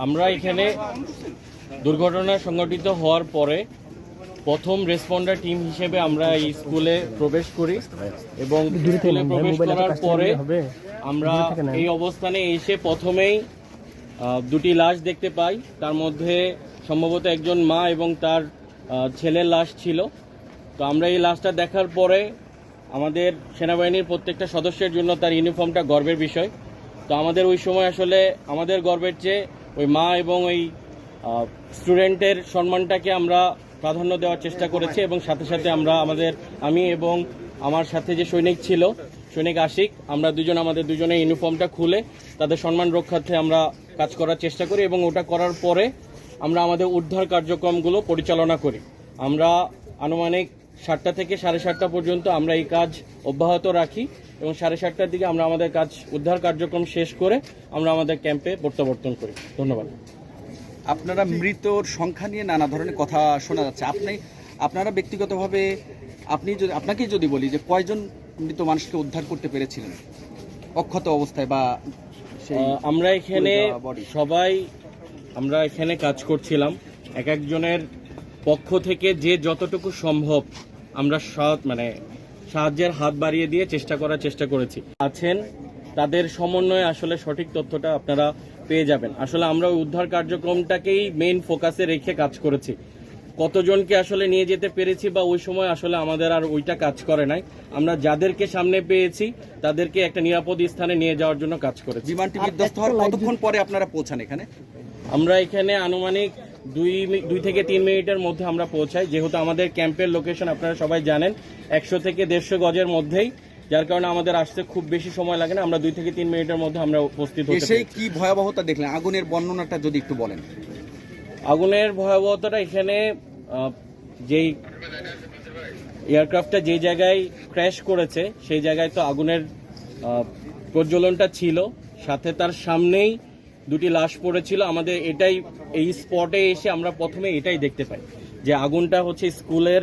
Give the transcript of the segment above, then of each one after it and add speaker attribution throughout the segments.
Speaker 1: আমরা এখানে দুর্ঘটনা সংঘটিত হওয়ার পরে প্রথম রেসপন্ডার টিম হিসেবে আমরা এই স্কুলে প্রবেশ করি এবং স্কুলে প্রবেশ করার পরে আমরা এই অবস্থানে এসে প্রথমেই দুটি লাশ দেখতে পাই। তার মধ্যে সম্ভবত একজন মা এবং তার ছেলের লাশ ছিল। তো আমরা এই লাশটা দেখার পরে আমাদের সেনাবাহিনীর প্রত্যেকটা সদস্যের জন্য তার ইউনিফর্মটা গর্বের বিষয়। তো আমাদের ওই সময় আসলে আমাদের গর্বের চেয়ে ওই মা এবং ওই স্টুডেন্টের সম্মানটাকে আমরা প্রাধান্য দেওয়ার চেষ্টা করেছি এবং সাথে সাথে আমি এবং আমার সাথে যে সৈনিক আশিক, আমরা আমাদের দুজনের ইউনিফর্মটা খুলে তাদের সম্মান রক্ষার্থে আমরা কাজ করার চেষ্টা করি এবং ওটা করার পরে আমরা আমাদের উদ্ধার কার্যক্রমগুলো পরিচালনা করি। আমরা আনুমানিক 7টা থেকে 7:30 পর্যন্ত আমরা এই কাজ অব্যাহত রাখি এবং 7:30টার দিকে আমরা আমাদের কাজ উদ্ধার কার্যক্রম শেষ করে আমরা আমাদের ক্যাম্পে প্রত্যাবর্তন করি। ধন্যবাদ।
Speaker 2: আপনারা মৃতর সংখ্যা নিয়ে নানা ধরনের কথা শোনা যাচ্ছে, আপনারা ব্যক্তিগতভাবে আপনাকে যদি বলি যে কয়জন মৃত মানুষকে উদ্ধার করতে পেরেছিলেন অক্ষত অবস্থায় বা
Speaker 1: আমরা এখানে কাজ করছিলাম, এক একজনের পক্ষ থেকে যে যতটুকু সম্ভব আমরা সাহায্যের হাত বাড়িয়ে দিয়ে চেষ্টা করেছি। তাদের সমন্বয়ে আসলে সঠিক তথ্যটা আপনারা পেয়ে যাবেন। আসলে আমরা ওই উদ্ধার কার্যক্রমটাকেই মেইন ফোকাসে রেখে কাজ করেছি। কতজনকে আসলে নিয়ে যেতে পেরেছি বা ওই সময় আসলে আমাদের আর ওইটা কাজ করে নাই। আমরা যাদেরকে সামনে পেয়েছি তাদেরকে একটা নিরাপদ স্থানে নিয়ে যাওয়ার জন্য কাজ করেছি।
Speaker 2: বিমানটি বিধ্বস্ত হওয়ার কতক্ষণ পরে আপনারা পৌঁছান এখানে?
Speaker 1: আমরা এখানে আনুমানিক 2 থেকে 3 মিনিটের মধ্যে আমরা পৌঁছাই। যেহেতু আমাদের ক্যাম্পের লোকেশন আপনারা সবাই জানেন 100 থেকে 150 গজের মধ্যেই, যার কারণে আমাদের আসতে খুব বেশি সময় লাগে না। আমরা 2 থেকে 3 মিনিটের মধ্যে আমরা উপস্থিত হতে পারি।
Speaker 2: কি ভয়াবহতা দেখলেন? আগুনের বর্ণনাটা যদি একটু বলেন।
Speaker 1: আগুনের ভয়াবহতাটা এখানে যেই এয়ারক্রাফটটা যে জায়গায় ক্র্যাশ করেছে সেই জায়গায় তো আগুনের প্রজ্বলনটা ছিল, সাথে তার সামনেই দুটি লাশ পড়েছিল। আমাদের এই স্পটে এসে আমরা প্রথমে এটাই দেখতে পাই যে আগুনটা হচ্ছে স্কুলের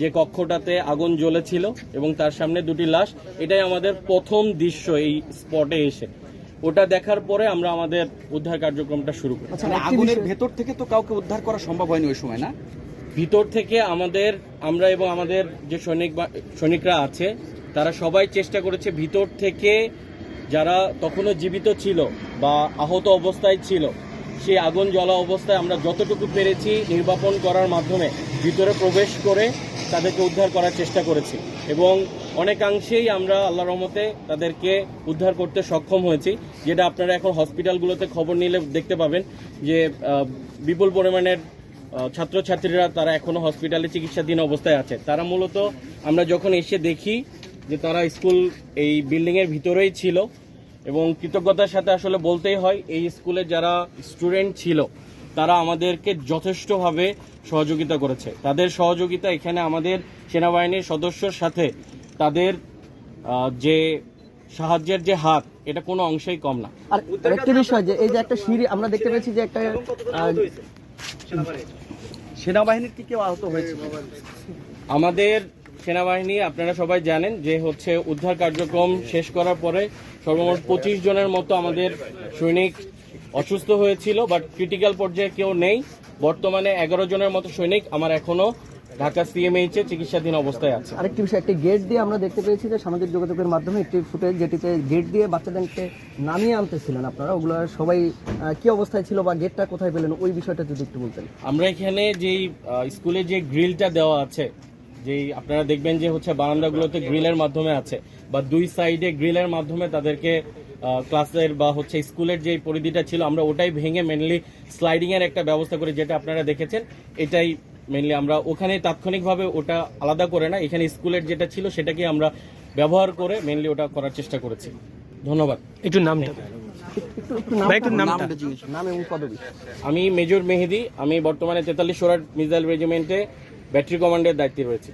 Speaker 1: যে কক্ষটাতে আগুন জ্বলেছিল এবং তার সামনে দুটি লাশ। এটাই আমাদের প্রথম দৃশ্য এই স্পটে এসে। ওটা দেখার পরে আমরা আমাদের উদ্ধার কার্যক্রমটা শুরু করি।
Speaker 2: আগুনের ভেতর থেকে তো কাউকে উদ্ধার করা সম্ভব হয়নি ওই সময়, না?
Speaker 1: ভিতর থেকে আমরা এবং আমাদের যে সৈনিকরা আছে তারা সবাই চেষ্টা করেছে ভিতর থেকে যারা তখনও জীবিত ছিল বা আহত অবস্থায় ছিল সেই আগুন জ্বলা অবস্থায় আমরা যতটুকু পেরেছি নির্বাপন করার মাধ্যমে ভিতরে প্রবেশ করে তাদেরকে উদ্ধার করার চেষ্টা করেছি এবং অনেকাংশেই আমরা আল্লাহর রহমতে তাদেরকে উদ্ধার করতে সক্ষম হয়েছি। যেটা আপনারা এখন হসপিটালগুলোতে খবর নিলে দেখতে পাবেন যে বিপুল পরিমাণের ছাত্রছাত্রীরা তারা এখনো হসপিটালে চিকিৎসাধীন অবস্থায় আছে। তারা মূলত আমরা যখন এসে দেখি যে তারা স্কুল এই বিল্ডিংয়ের ভিতরেই ছিল এবং কৃতজ্ঞতার সাথে আসলে বলতেই হয় এই স্কুলে যারা স্টুডেন্ট ছিল তারা আমাদেরকে যথেষ্টভাবে সহযোগিতা করেছে। তাদের সহযোগিতা এখানে আমাদের সেনাবাহিনীর সদস্যর সাথে তাদের যে সাহায্যের যে হাত, এটা কোনো অংশেই কম না।
Speaker 3: আর একটা বিষয় যে এই যে একটা সিঁড়ি আমরা দেখতে পেয়েছি যে একটা
Speaker 2: সেনাবাহিনীর কি কেউ আহত হয়েছে?
Speaker 1: আমাদের সেনাবাহিনী আপনারা সবাই জানেন যে হচ্ছে উদ্ধার কার্যক্রম শেষ করার পরে সর্বমোট 25 জনের মতো আমাদের সৈনিক অসুস্থ হয়েছিল, বাট ক্রিটিক্যাল পর্যায়ে কেউ নেই। বর্তমানে 11 জনের মতো সৈনিক আমার এখনো ঢাকা সিএমএইচে চিকিৎসাধীন অবস্থায় আছে।
Speaker 3: আরেকটি বিষয়, একটি গেট দিয়ে আমরা দেখতে পেয়েছি যে সামাজিক যোগাযোগের মাধ্যমে একটি ফুটেজ যেটিতে গেট দিয়ে বাচ্চাদেরকে নামিয়ে আনতেছিলেন আপনারা, ওগুলো সবাই কি অবস্থায় ছিল বা গেটটা কোথায় পেলেন ওই বিষয়টা যদি একটু বলতেন।
Speaker 1: আমরা এখানে যেই স্কুলে যে গ্রিলটা দেওয়া আছে, যেই আপনারা দেখবেন যে হচ্ছে বারান্দাগুলোতে গ্রিলের মাধ্যমে আছে বা 2 সাইডে গ্রিলের মাধ্যমে তাদেরকে ক্লাসের বা হচ্ছে স্কুলের যে পরিধিটা ছিল আমরা ওটাই ভেঙে মেনলি স্লাইডিং এর একটা ব্যবস্থা করি, যেটা আপনারা দেখেছেন। এটাই মেনলি আমরা ওখানে তাৎক্ষণিকভাবে ওটা আলাদা করে না, এখানে স্কুলের যেটা ছিল সেটাকে আমরা ব্যবহার করে মেনলি ওটা করার চেষ্টা করেছি। ধন্যবাদ।
Speaker 4: একটু নাম
Speaker 1: আমি মেজর মেহেদি, আমি বর্তমানে 43 মিসাইল রেজিমেন্টে ব্যাটারি কমান্ডের দায়িত্বে রয়েছি।